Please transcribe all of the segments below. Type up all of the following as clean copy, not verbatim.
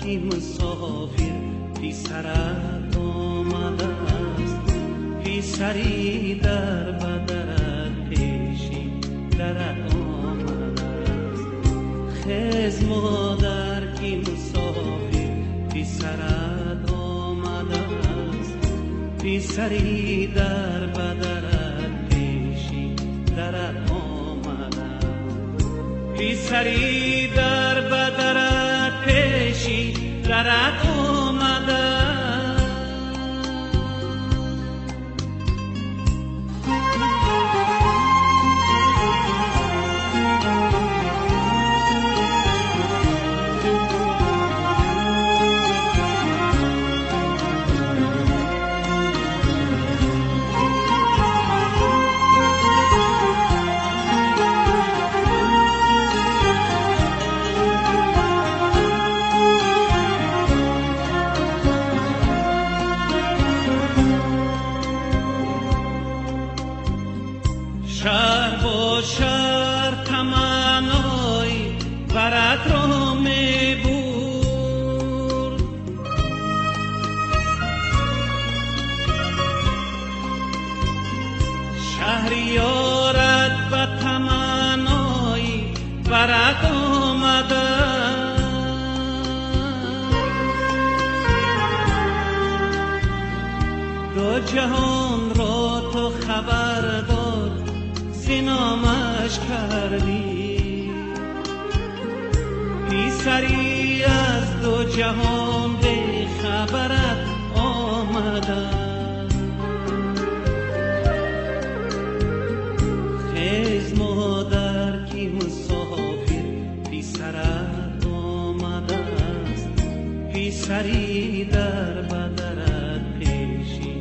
که مسافر پسرت آمده است، پسری در بدرت پیشی درت آمده است. خیز مادر که مسافر پسرت آمده است، پسری در بدرت پیشی درت آمده است. پسری در بدرت پیشی درت آمده. شهر با شهر تمنای برات را می برد، شهریارت به تمنای برات آمده. دو جهان را تو خبر داد، نامش کردی. پسری از دو جهان به خبرت آمده. خیز مادر که مسافر پسرت آمده است، پسری در بدرت پیشی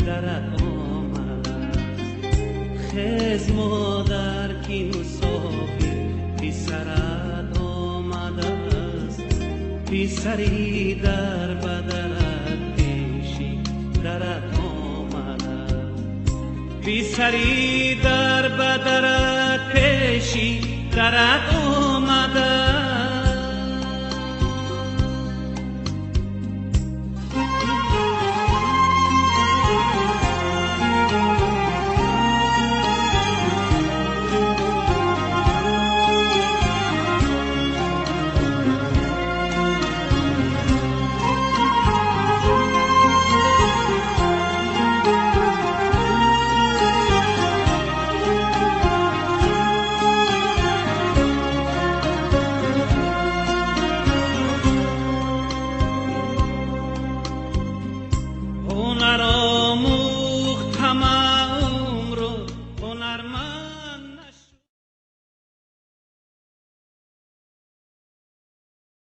درت آمده است. خیز مادر که مسافر پسرت آمده است، پسری در بدرت پیشی درت آمده است. پسری در بدرت پیشی درت آمده. هنر آموخت همه عمر هنرمند